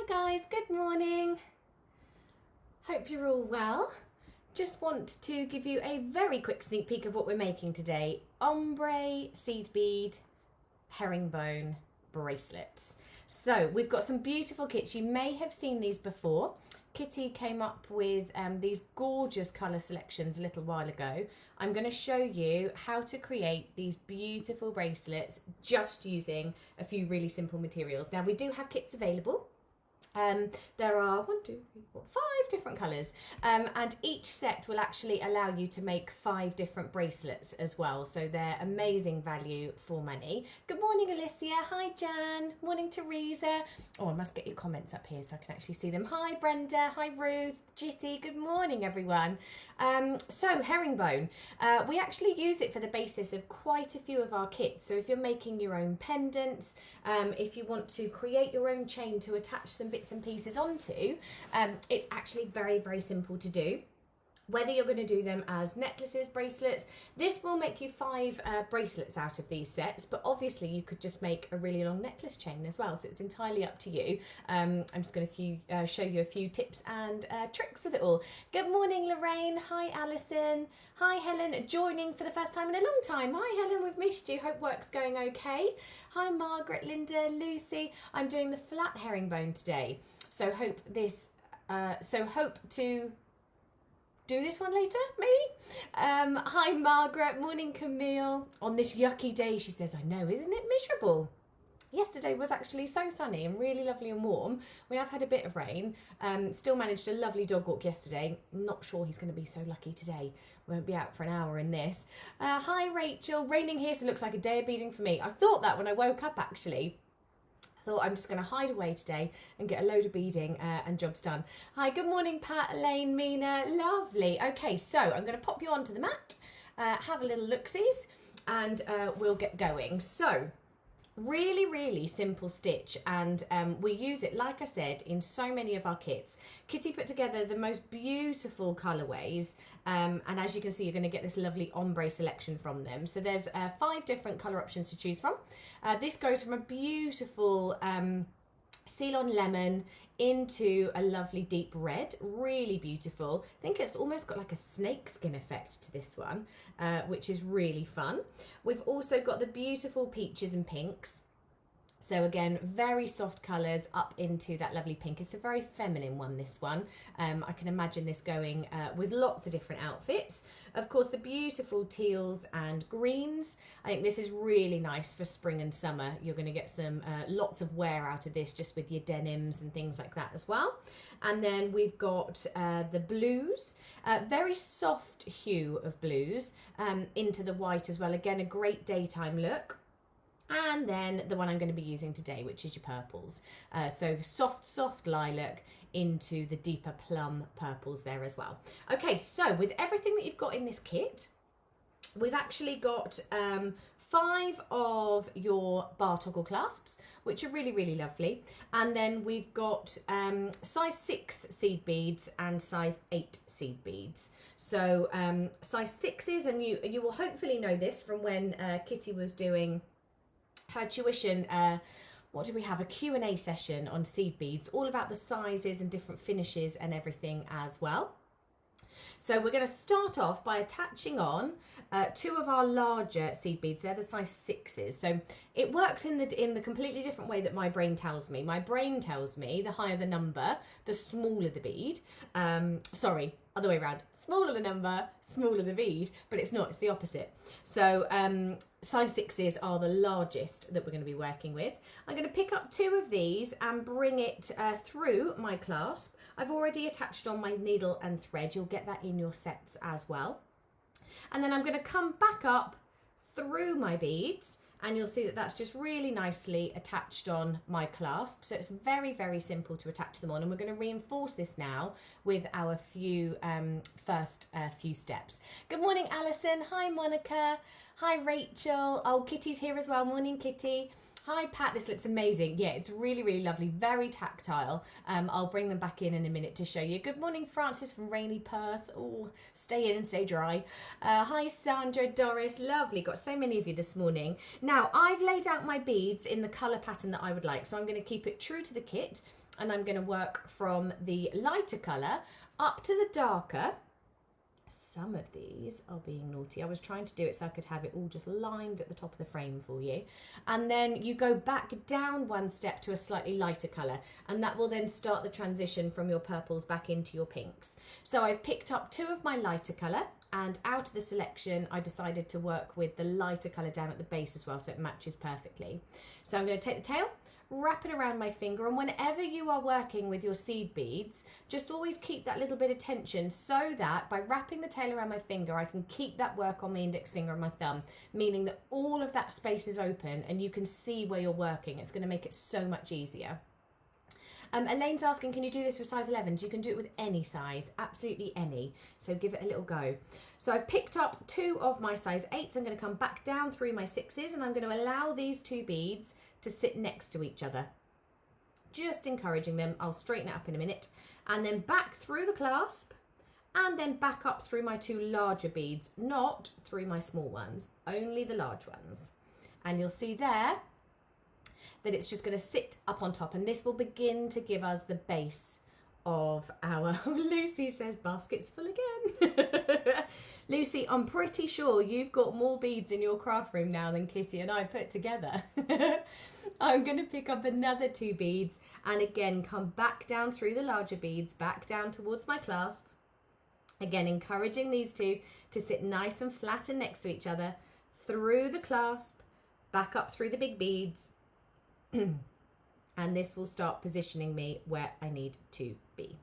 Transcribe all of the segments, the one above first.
Hi guys, good morning. Hope you're all well. Just want to give you a very quick sneak peek of what we're making today. Ombre seed bead herringbone bracelets. So we've got some beautiful kits. You may have seen these before. Kitty came up with these gorgeous colour selections a little while ago. I'm going to show you how to create these beautiful bracelets just using a few really simple materials. Now we do have kits available. There are 5 different colours, and each set will actually allow you to make 5 different bracelets as well, so they're amazing value for money. Good morning Alicia, hi Jan, morning Teresa. Oh, I must get your comments up here so I can actually see them. Hi Brenda, hi Ruth, Jitty, good morning everyone. So herringbone, we actually use it for the basis of quite a few of our kits. So if you're making your own pendants, if you want to create your own chain to attach some bits and pieces onto, it's actually very, very simple to do. Whether you're going to do them as necklaces, bracelets, this will make you 5 bracelets out of these sets, but obviously you could just make a really long necklace chain as well, so it's entirely up to you. I'm just going to show you a few tips and tricks with it all. Good morning Lorraine, hi Alison, hi Helen, joining for the first time in a long time. Hi Helen, we've missed you, hope work's going okay. Hi Margaret, Linda, Lucy. I'm doing the flat herringbone today, so hope to do this one later, maybe? Hi Margaret, morning Camille. On this yucky day, she says, I know, isn't it miserable? Yesterday was actually so sunny and really lovely and warm. We have had a bit of rain. Still managed a lovely dog walk yesterday. I'm not sure he's going to be so lucky today. Won't be out for an hour in this. Hi Rachel, raining here, so it looks like a day of beading for me. I thought that when I woke up actually. Thought I'm just going to hide away today and get a load of beading and jobs done. Hi, good morning Pat, Elaine, Mina, lovely. Okay, so I'm going to pop you onto the mat, have a little look-sees, and we'll get going. So, really simple stitch, and we use it, like I said, in so many of our kits. Kitty put together the most beautiful colourways, and as you can see, you're going to get this lovely ombre selection from them. So there's 5 different colour options to choose from. This goes from a beautiful Ceylon lemon into a lovely deep red, really beautiful. I think it's almost got like a snakeskin effect to this one, which is really fun. We've also got the beautiful peaches and pinks. So again, very soft colours up into that lovely pink. It's a very feminine one, this one. I can imagine this going with lots of different outfits. Of course, the beautiful teals and greens. I think this is really nice for spring and summer. You're going to get some lots of wear out of this just with your denims and things like that as well. And then we've got the blues, very soft hue of blues into the white as well. Again, a great daytime look. And then the one I'm going to be using today, which is your purples. So soft lilac into the deeper plum purples there as well. Okay, so with everything that you've got in this kit, we've actually got 5 of your bar toggle clasps, which are really lovely. And then we've got size 6 seed beads and size 8 seed beads. So size 6s, and you will hopefully know this from when Kitty was doing her tuition, what do we have, a Q&A session on seed beads, all about the sizes and different finishes and everything as well. So we're going to start off by attaching on 2 of our larger seed beads. They're the size 6s. So it works in the completely different way that my brain tells me. My brain tells me the higher the number, the smaller the bead. Sorry, other way around. Smaller the number, smaller the bead, but it's not, it's the opposite. So size 6s are the largest that we're going to be working with. I'm going to pick up 2 of these and bring it through my clasp. I've already attached on my needle and thread. You'll get that in your sets as well. And then I'm going to come back up through my beads, and you'll see that that's just really nicely attached on my clasp. So it's very simple to attach them on, and we're going to reinforce this now with our first few steps. Good morning Alison, hi Monica, hi Rachel. Oh, Kitty's here as well, morning Kitty. Hi Pat, this looks amazing. Yeah, it's really, really lovely, very tactile. I'll bring them back in a minute to show you. Good morning, Francis from rainy Perth. Oh, stay in and stay dry. Hi Sandra, Doris, lovely. Got so many of you this morning. Now, I've laid out my beads in the colour pattern that I would like. So I'm going to keep it true to the kit and I'm going to work from the lighter colour up to the darker. Some of these are being naughty. I was trying to do it so I could have it all just lined at the top of the frame for you. And then you go back down one step to a slightly lighter colour. And that will then start the transition from your purples back into your pinks. So I've picked up 2 of my lighter colour. And out of the selection, I decided to work with the lighter colour down at the base as well, so it matches perfectly. So I'm going to take the tail, wrap it around my finger, and whenever you are working with your seed beads, just always keep that little bit of tension so that by wrapping the tail around my finger, I can keep that work on my index finger and my thumb, meaning that all of that space is open and you can see where you're working. It's going to make it so much easier. Elaine's asking, can you do this with size 11s? You can do it with any size, absolutely any. So give it a little go. So I've picked up 2 of my size 8s. I'm going to come back down through my 6s and I'm going to allow these 2 beads to sit next to each other. Just encouraging them. I'll straighten it up in a minute. And then back through the clasp and then back up through my 2 larger beads, not through my small ones, only the large ones. And you'll see there that it's just going to sit up on top, and this will begin to give us the base of our Lucy says basket's full again. Lucy, I'm pretty sure you've got more beads in your craft room now than Kitty and I put together. I'm going to pick up another 2 beads and again come back down through the larger beads, back down towards my clasp. Again, encouraging these 2 to sit nice and flat and next to each other, through the clasp, back up through the big beads. And this will start positioning me where I need to be.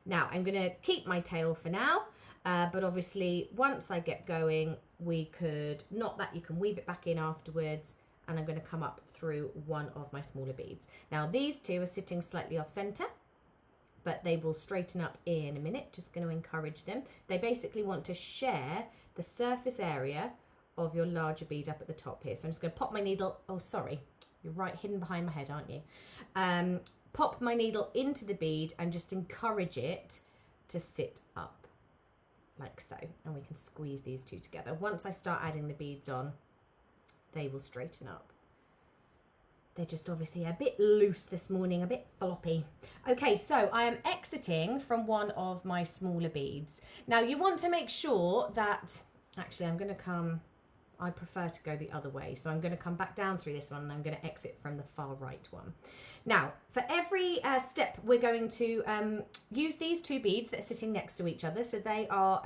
Now I'm going to keep my tail for now, but obviously once I get going, we could, not that you can weave it back in afterwards, and I'm going to come up through one of my smaller beads. Now these 2 are sitting slightly off center, but they will straighten up in a minute. Just going to encourage them. They basically want to share the surface area of your larger bead up at the top here. So I'm just going to pop my needle, oh sorry, you're right hidden behind my head, aren't you? Pop my needle into the bead and just encourage it to sit up like so. And we can squeeze these 2 together. Once I start adding the beads on, they will straighten up. They're just obviously a bit loose this morning, a bit floppy. Okay, so I am exiting from one of my smaller beads. Now you want to make sure that, actually I'm going to come, I prefer to go the other way. So I'm going to come back down through this one and I'm going to exit from the far right one. Now, for every step, we're going to use these 2 beads that are sitting next to each other. So they are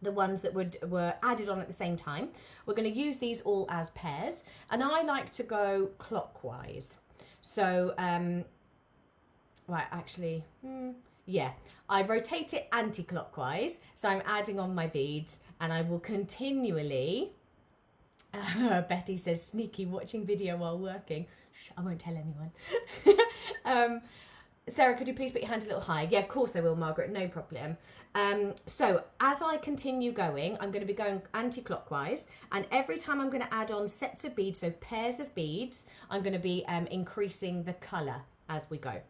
the ones that were added on at the same time. We're going to use these all as pairs. And I like to go clockwise. So, right, actually, yeah, I rotate it anti-clockwise. So I'm adding on my beads. And I will continually, Betty says, sneaky watching video while working. Shh, I won't tell anyone. Sarah, could you please put your hand a little higher? Yeah, of course I will, Margaret, no problem. So as I continue going, I'm going to be going anti-clockwise. And every time I'm going to add on sets of beads, so pairs of beads, I'm going to be increasing the colour as we go.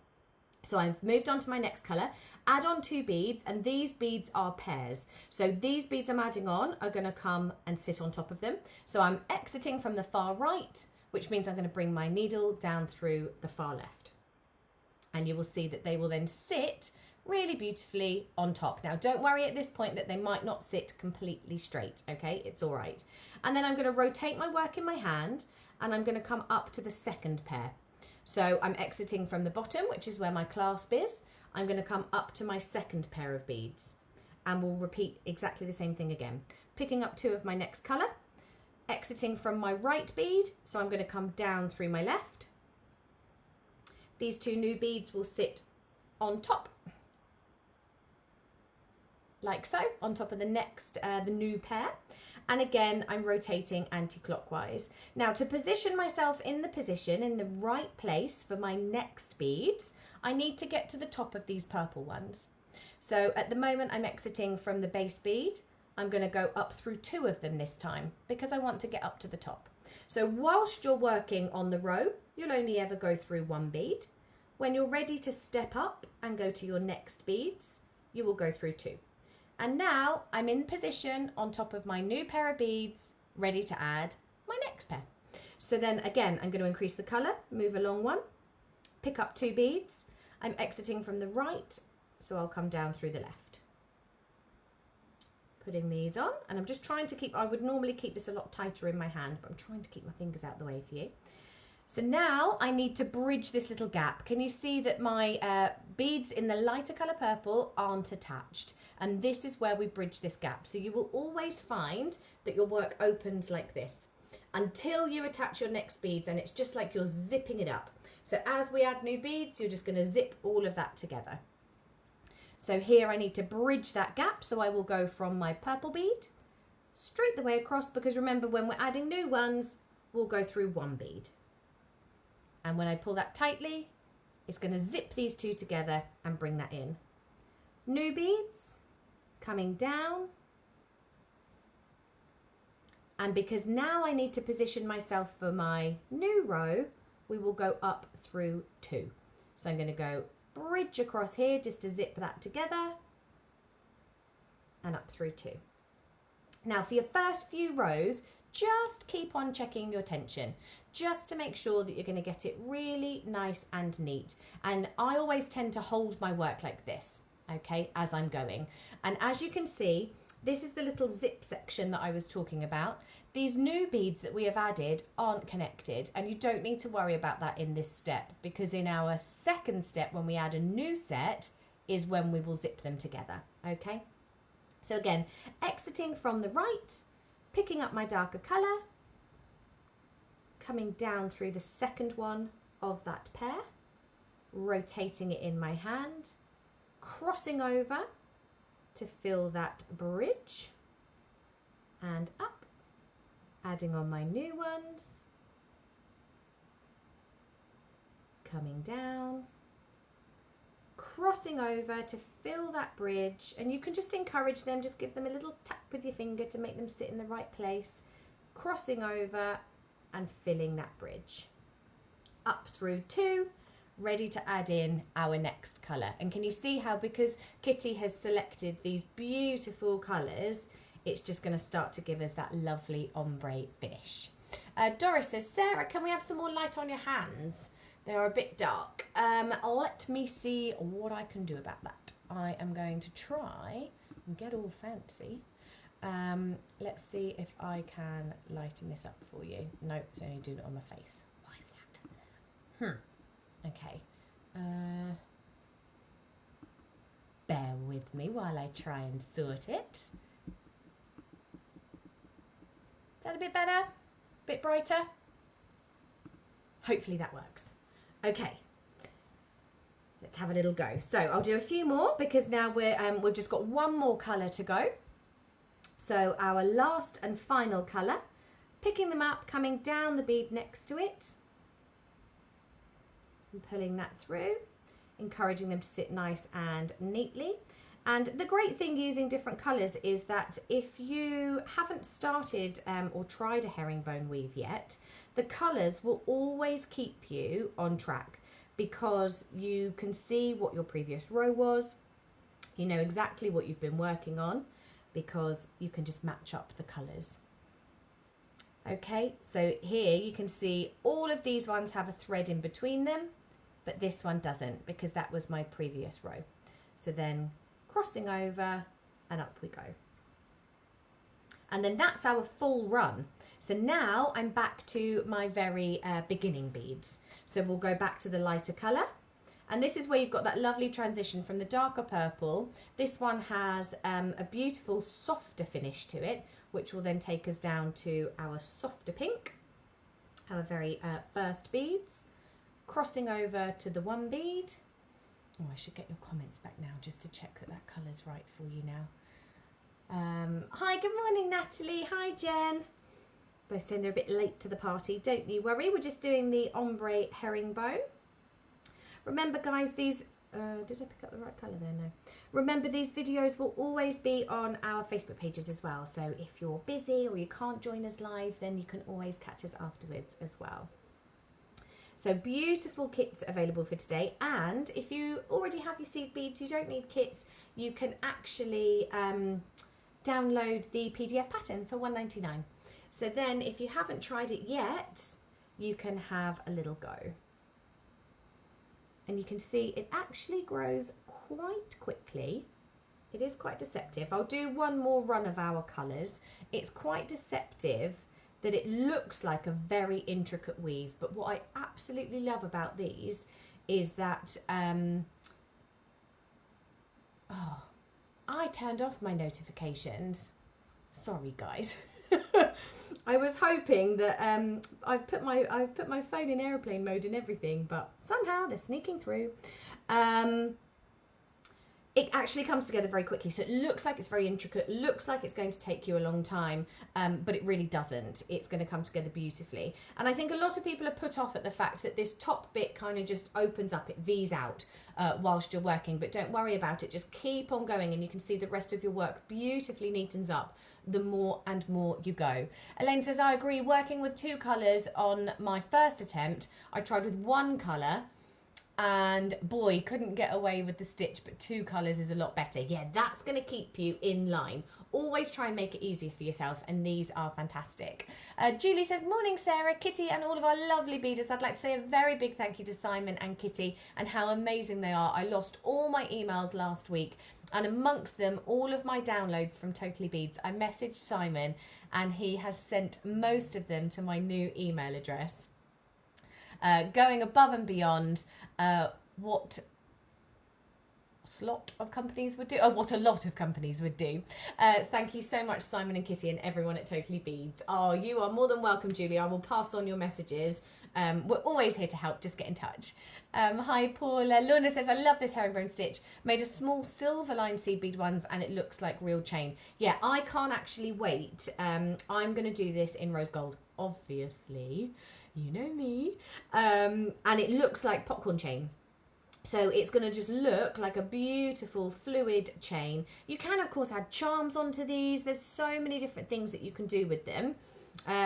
So I've moved on to my next colour, add on 2 beads, and these beads are pairs. So these beads I'm adding on are going to come and sit on top of them. So I'm exiting from the far right, which means I'm going to bring my needle down through the far left. And you will see that they will then sit really beautifully on top. Now, don't worry at this point that they might not sit completely straight, okay? It's all right. And then I'm going to rotate my work in my hand, and I'm going to come up to the second pair. So I'm exiting from the bottom, which is where my clasp is. I'm going to come up to my second pair of beads, and we'll repeat exactly the same thing again. Picking up 2 of my next colour, exiting from my right bead, so I'm going to come down through my left. These 2 new beads will sit on top, like so, on top of the next, the new pair. And again, I'm rotating anti-clockwise. Now, to position myself in the right place for my next beads, I need to get to the top of these purple ones. So at the moment, I'm exiting from the base bead. I'm going to go up through 2 of them this time because I want to get up to the top. So whilst you're working on the row, you'll only ever go through one bead. When you're ready to step up and go to your next beads, you will go through two. And now I'm in position on top of my new pair of beads, ready to add my next pair. So then again, I'm going to increase the colour, move along one, pick up two beads. I'm exiting from the right, so I'll come down through the left. Putting these on, and I'm just trying to keep, I would normally keep this a lot tighter in my hand, but I'm trying to keep my fingers out the way for you. So now I need to bridge this little gap. Can you see that my beads in the lighter colour purple aren't attached? And this is where we bridge this gap. So you will always find that your work opens like this until you attach your next beads, and it's just like you're zipping it up. So as we add new beads, you're just going to zip all of that together. So here I need to bridge that gap, so I will go from my purple bead straight the way across, because remember, when we're adding new ones, we'll go through one bead. And when I pull that tightly, it's going to zip these two together and bring that in. New beads, coming down. And because now I need to position myself for my new row, we will go up through two. So I'm going to go bridge across here just to zip that together and up through two. Now for your first few rows, just keep on checking your tension just to make sure that you're going to get it really nice and neat. And I always tend to hold my work like this, okay, as I'm going. And as you can see, this is the little zip section that I was talking about. These new beads that we have added aren't connected, and you don't need to worry about that in this step, because in our second step, when we add a new set, is when we will zip them together, okay? So again, exiting from the right, picking up my darker colour, coming down through the second one of that pair, rotating it in my hand, crossing over to fill that bridge, and up, adding on my new ones, coming down, crossing over to fill that bridge, and you can just encourage them, just give them a little tap with your finger to make them sit in the right place, crossing over and filling that bridge. Up through two, ready to add in our next colour. And can you see how, because Kitty has selected these beautiful colours, it's just going to start to give us that lovely ombre finish. Doris says, Sarah, can we have some more light on your hands? They are a bit dark. Let me see what I can do about that. I am going to try and get all fancy. Let's see if I can lighten this up for you. No, it's only doing it on my face. Why is that? Okay. Bear with me while I try and sort it. Is that a bit better? A bit brighter? Hopefully that works. Okay. Let's have a little go. So I'll do a few more, because now we've just got one more colour to go. So our last and final colour, picking them up, coming down the bead next to it, and pulling that through, encouraging them to sit nice and neatly. And the great thing using different colours is that if you haven't started or tried a herringbone weave yet, the colours will always keep you on track, because you can see what your previous row was, you know exactly what you've been working on, because you can just match up the colours. Okay, so here you can see all of these ones have a thread in between them, but this one doesn't, because that was my previous row. So then crossing over and up we go. And then that's our full run. So now I'm back to my very beginning beads. So we'll go back to the lighter colour. And this is where you've got that lovely transition from the darker purple. This one has a beautiful softer finish to it, which will then take us down to our softer pink, our very first beads. Crossing over to the one bead. Oh, I should get your comments back now just to check that that colour's right for you now. Hi, good morning, Natalie. Hi, Jen. Both saying they're a bit late to the party. Don't you worry, we're just doing the ombre herringbone. Remember, guys, these Did I pick up the right colour there? No. Remember, these videos will always be on our Facebook pages as well. So if you're busy or you can't join us live, then you can always catch us afterwards as well. So beautiful kits available for today. And if you already have your seed beads, you don't need kits. You can actually download the PDF pattern for $1.99. So then if you haven't tried it yet, you can have a little go. And you can see it actually grows quite quickly. It is quite deceptive. I'll do one more run of our colours. It's quite deceptive that it looks like a very intricate weave. But what I absolutely love about these is that, I turned off my notifications. Sorry, guys. I was hoping that I've put my phone in airplane mode and everything, but somehow they're sneaking through. It actually comes together very quickly, so it looks like it's very intricate, looks like it's going to take you a long time, but it really doesn't. It's going to come together beautifully. And I think a lot of people are put off at the fact that this top bit kind of just opens up, it V's out whilst you're working, but don't worry about it. Just keep on going and you can see the rest of your work beautifully neatens up the more and more you go. Elaine says, I agree, working with 2 colours on my first attempt. I tried with 1 colour and boy, couldn't get away with the stitch, but 2 colours is a lot better. Yeah, that's going to keep you in line. Always try and make it easier for yourself, and these are fantastic. Julie says, morning Sarah, Kitty and all of our lovely beaders. I'd like to say a very big thank you to Simon and Kitty and how amazing they are. I lost all my emails last week, and amongst them all of my downloads from Totally Beads. I messaged Simon and he has sent most of them to my new email address. Going above and beyond what what a lot of companies would do. Thank you so much, Simon and Kitty and everyone at Totally Beads. Oh, you are more than welcome, Julie. I will pass on your messages. We're always here to help. Just get in touch. Hi, Paula. Lorna says, I love this herringbone stitch. Made a small silver lined seed bead ones and it looks like real chain. Yeah, I can't actually wait. I'm going to do this in rose gold, obviously. You know me. And it looks like popcorn chain. So it's going to just look like a beautiful fluid chain. You can, of course, add charms onto these. There's so many different things that you can do with them.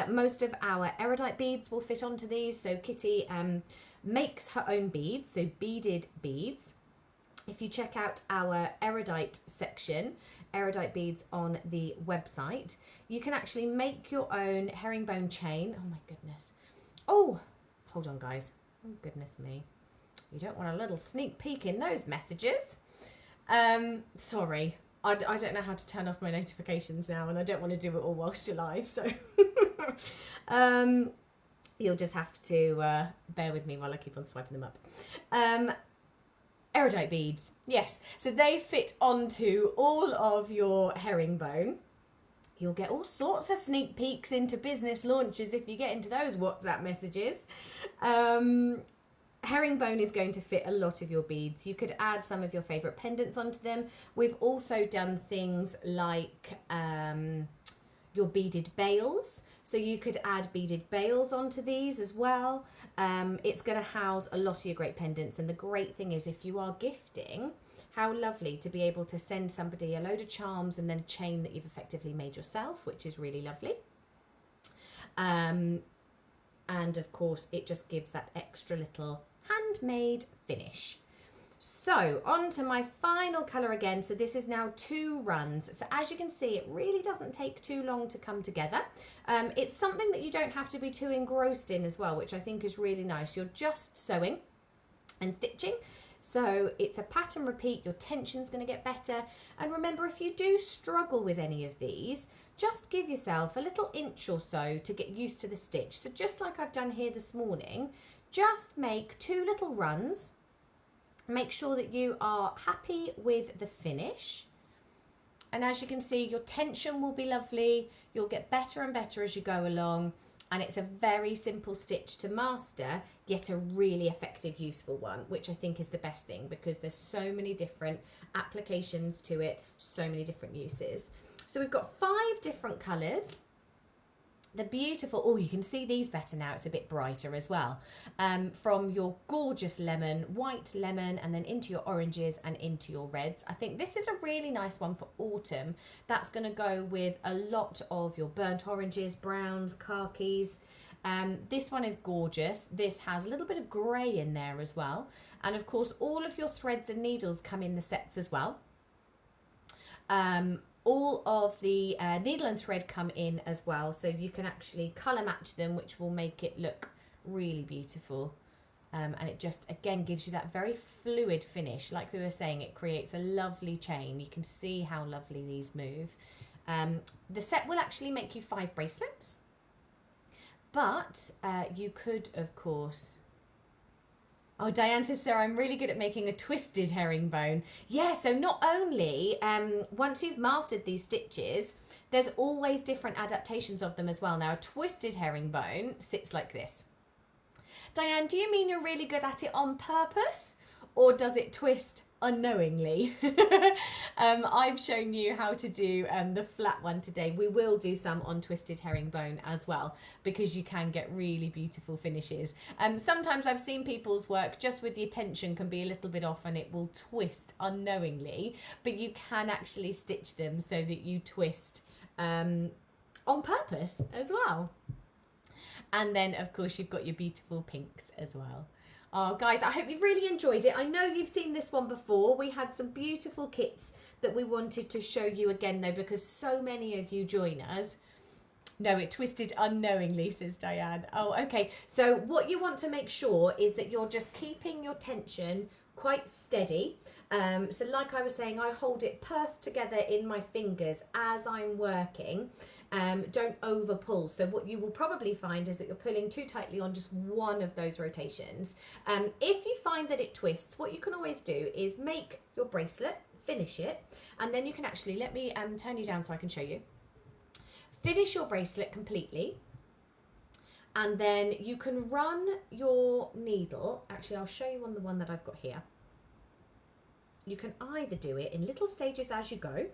Most of our erudite beads will fit onto these. So Kitty makes her own beads, so beaded beads. If you check out our erudite section, erudite beads on the website, you can actually make your own herringbone chain. Oh my goodness. Oh, hold on, guys. Oh, goodness me. You don't want a little sneak peek in those messages. Sorry. I don't know how to turn off my notifications now, and I don't want to do it all whilst you're live, so you'll just have to bear with me while I keep on swiping them up. Erudite beads, yes. So they fit onto all of your herringbone. You'll get all sorts of sneak peeks into business launches if you get into those WhatsApp messages. Herringbone is going to fit a lot of your beads. You could add some of your favourite pendants onto them. We've also done things like your beaded bails. So you could add beaded bails onto these as well. It's going to house a lot of your great pendants. And the great thing is, if you are gifting, how lovely to be able to send somebody a load of charms and then a chain that you've effectively made yourself, which is really lovely. And of course, it just gives that extra little handmade finish. So on to my final colour again. So this is now 2 runs. So as you can see, it really doesn't take too long to come together. It's something that you don't have to be too engrossed in as well, which I think is really nice. You're just sewing and stitching. So it's a pattern repeat, your tension's going to get better. And remember, if you do struggle with any of these, just give yourself a little inch or so to get used to the stitch. So just like I've done here this morning, just make 2 little runs. Make sure that you are happy with the finish. And as you can see, your tension will be lovely. You'll get better and better as you go along. And it's a very simple stitch to master, yet a really effective, useful one, which I think is the best thing because there's so many different applications to it, so many different uses. So we've got 5 different colours. the beautiful, oh, you can see these better now, it's a bit brighter as well, from your gorgeous lemon, white lemon, and then into your oranges and into your reds. I think this is a really nice one for autumn. That's going to go with a lot of your burnt oranges, browns, khakis. This one is gorgeous. This has a little bit of grey in there as well. And of course, all of your threads and needles come in the sets as well. All of the needle and thread come in as well, so you can actually colour match them, which will make it look really beautiful. And it just, again, gives you that very fluid finish. Like we were saying, it creates a lovely chain. You can see how lovely these move. The set will actually make you 5 bracelets, but you could, of course... Oh, Diane says, Sarah, I'm really good at making a twisted herringbone. Yeah, so not only, once you've mastered these stitches, there's always different adaptations of them as well. Now, a twisted herringbone sits like this. Diane, do you mean you're really good at it on purpose? Or does it twist unknowingly? I've shown you how to do the flat one today. We will do some on twisted herringbone as well, because you can get really beautiful finishes. Sometimes I've seen people's work just with the attention can be a little bit off and it will twist unknowingly, but you can actually stitch them so that you twist on purpose as well. And then, of course, you've got your beautiful pinks as well. Oh, guys, I hope you've really enjoyed it. I know you've seen this one before. We had some beautiful kits that we wanted to show you again, though, because so many of you join us. No, it twisted unknowingly, says Diane. Oh, okay. So what you want to make sure is that you're just keeping your tension quite steady. So like I was saying, I hold it pursed together in my fingers as I'm working. Don't over pull. So what you will probably find is that you're pulling too tightly on just one of those rotations. If you find that it twists, what you can always do is make your bracelet, finish it, and then you can actually, let me turn you down so I can show you. Finish your bracelet completely, and then you can run your needle. Actually, I'll show you on the one that I've got here. You can either do it in little stages as you go,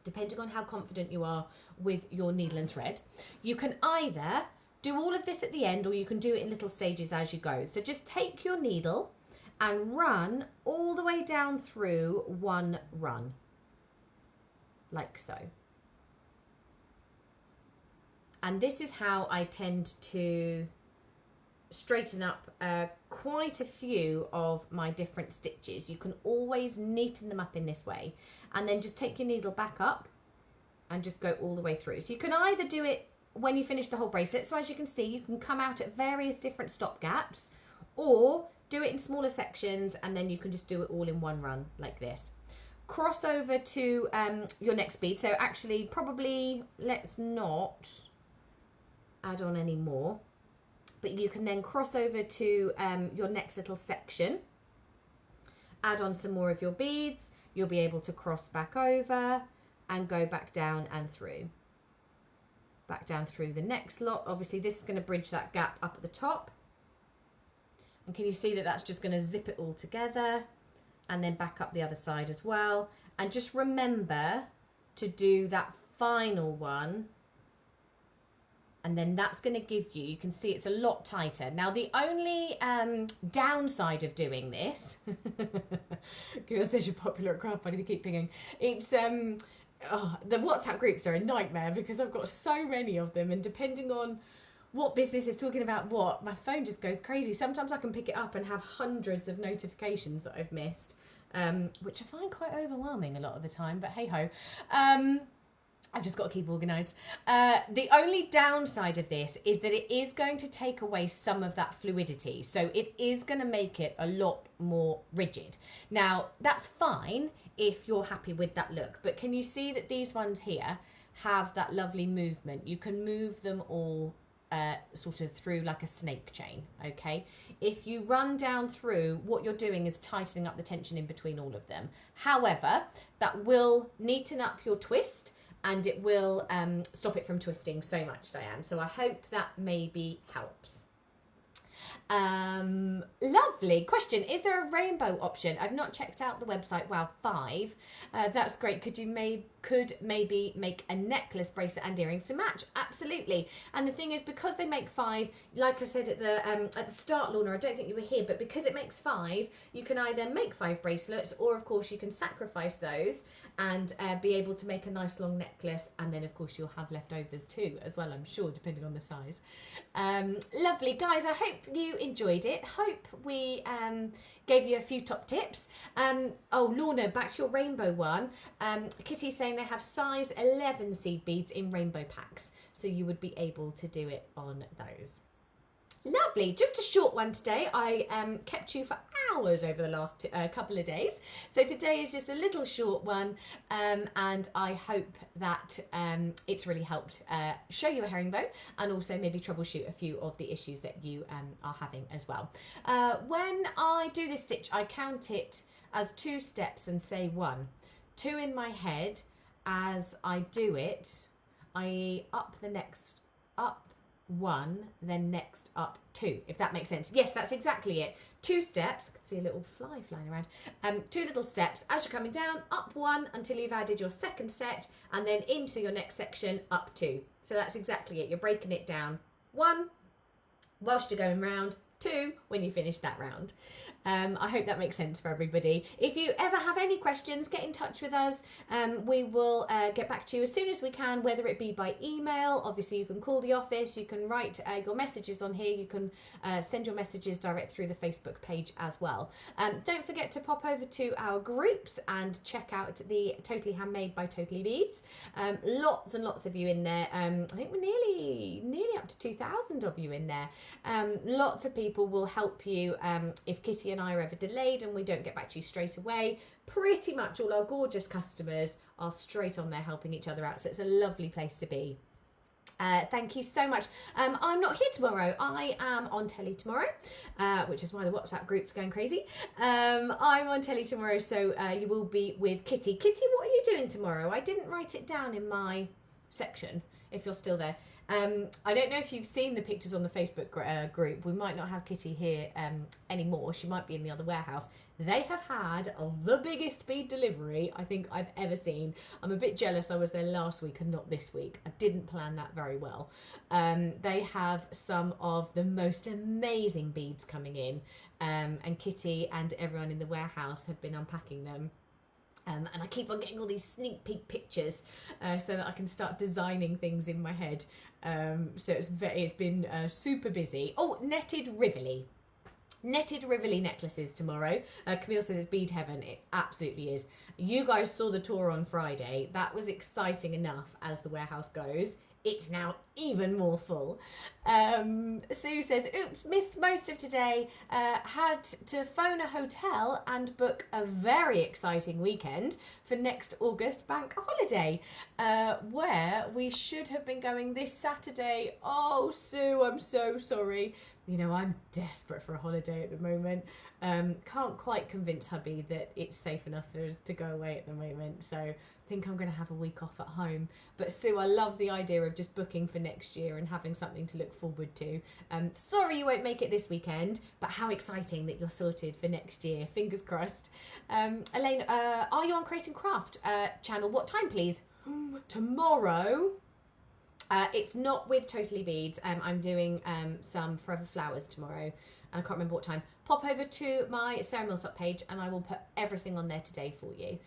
depending on how confident you are with your needle and thread. You can either do all of this at the end, or you can do it in little stages as you go. So just take your needle and run all the way down through one run, like so. And this is how I tend to straighten up quite a few of my different stitches. You can always neaten them up in this way, and then just take your needle back up and just go all the way through. So you can either do it when you finish the whole bracelet, so as you can see, you can come out at various different stop gaps, or do it in smaller sections, and then you can just do it all in one run like this. Cross over to your next bead. So actually, probably let's not add on any more, but you can then cross over to your next little section, add on some more of your beads. You'll be able to cross back over and go back down and through. Back down through the next lot. Obviously, this is going to bridge that gap up at the top. And can you see that that's just going to zip it all together, and then back up the other side as well. And just remember to do that final one, and then that's going to give you, you can see it's a lot tighter. Now, the only downside of doing this, because says you're popular at Craft Buddy, they keep pinging, it's, the WhatsApp groups are a nightmare because I've got so many of them, and depending on what business is talking about what, my phone just goes crazy. Sometimes I can pick it up and have hundreds of notifications that I've missed, which I find quite overwhelming a lot of the time, but hey-ho. I've just got to keep organised. The only downside of this is that it is going to take away some of that fluidity. So it is going to make it a lot more rigid. Now, that's fine if you're happy with that look. But can you see that these ones here have that lovely movement? You can move them all sort of through like a snake chain, okay? If you run down through, what you're doing is tightening up the tension in between all of them. However, that will neaten up your twist, and it will stop it from twisting so much, Diane. So I hope that maybe helps. Lovely question. Is there a rainbow option? I've not checked out the website. Wow, 5. That's great. Could could maybe make a necklace, bracelet and earrings to match. Absolutely. And the thing is, because they make 5, like I said at the start, Lorna, I don't think you were here, but because it makes 5, you can either make 5 bracelets, or of course you can sacrifice those and be able to make a nice long necklace, and then of course you'll have leftovers too as well, I'm sure, depending on the size. Lovely guys, I hope you enjoyed it. Hope we gave you a few top tips. Oh, Lorna, back to your rainbow one. Kitty's saying they have size 11 seed beads in rainbow packs, so you would be able to do it on those. Lovely, just a short one today. I kept you for hours over the last couple of days, so today is just a little short one, and I hope that it's really helped show you a herringbone and also maybe troubleshoot a few of the issues that you are having as well. When I do this stitch, I count it as 2 steps and say 1. 2 in my head. As I do it, I up 1, then next up 2, if that makes sense. Yes, that's exactly it. 2 steps. I can see a little fly flying around. 2 little steps as you're coming down, up 1 until you've added your second set, and then into your next section, up 2. So that's exactly it. You're breaking it down. 1 whilst you're going round, 2 when you finish that round. I hope that makes sense for everybody. If you ever have any questions, get in touch with us. We will get back to you as soon as we can, whether it be by email. Obviously, you can call the office, you can write your messages on here, you can send your messages direct through the Facebook page as well. Don't forget to pop over to our groups and check out the Totally Handmade by Totally Beads. Lots and lots of you in there. I think we're nearly up to 2,000 of you in there. Lots of people will help you if Kitty and I are ever delayed and we don't get back to you straight away. Pretty much all our gorgeous customers are straight on there helping each other out, so it's a lovely place to be. Thank you so much. I'm not here tomorrow. I am on telly tomorrow, which is why the WhatsApp group's going crazy. I'm on telly tomorrow, so you will be with Kitty. Kitty, what are you doing tomorrow? I didn't write it down in my section, if you're still there. I don't know if you've seen the pictures on the Facebook group. We might not have Kitty here anymore. She might be in the other warehouse. They have had the biggest bead delivery I think I've ever seen. I'm a bit jealous I was there last week and not this week. I didn't plan that very well. They have some of the most amazing beads coming in, and Kitty and everyone in the warehouse have been unpacking them. And I keep on getting all these sneak peek pictures so that I can start designing things in my head. So it's been super busy. Oh, netted Rivoli. Netted Rivoli necklaces tomorrow. Camille says it's bead heaven. It absolutely is. You guys saw the tour on Friday. That was exciting enough as the warehouse goes. It's now even more full. Sue says, oops, missed most of today. Had to phone a hotel and book a very exciting weekend for next August bank holiday, where we should have been going this Saturday. Oh, Sue, I'm so sorry. You know, I'm desperate for a holiday at the moment. Can't quite convince hubby that it's safe enough for us to go away at the moment. So I think I'm going to have a week off at home. But Sue, I love the idea of just booking for next year and having something to look forward to. Sorry you won't make it this weekend, but how exciting that you're sorted for next year. Fingers crossed. Elaine, are you on Create and Craft channel? What time, please? Tomorrow. It's not with Totally Beads. I'm doing some Forever Flowers tomorrow, and I can't remember what time. Pop over to my Sarah Millsop page and I will put everything on there today for you.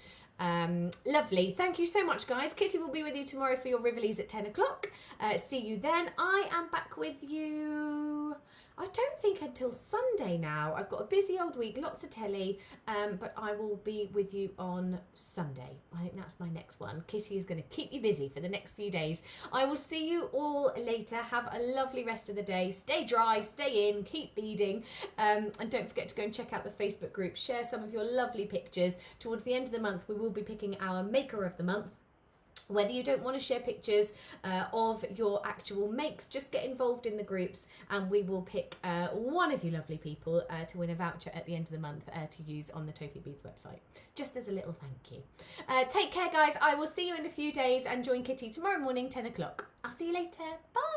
Lovely. Thank you so much, guys. Kitty will be with you tomorrow for your Rivolis at 10 o'clock. See you then. I am back with you, I don't think until Sunday now. I've got a busy old week, lots of telly, but I will be with you on Sunday. I think that's my next one. Kitty is going to keep you busy for the next few days. I will see you all later. Have a lovely rest of the day. Stay dry, stay in, keep beading, and don't forget to go and check out the Facebook group. Share some of your lovely pictures. Towards the end of the month, we will be picking our Maker of the Month. Whether you don't want to share pictures of your actual makes, just get involved in the groups and we will pick one of you lovely people to win a voucher at the end of the month to use on the Totally Beads website, just as a little thank you. Take care, guys. I will see you in a few days and join Kitty tomorrow morning, 10 o'clock. I'll see you later. Bye.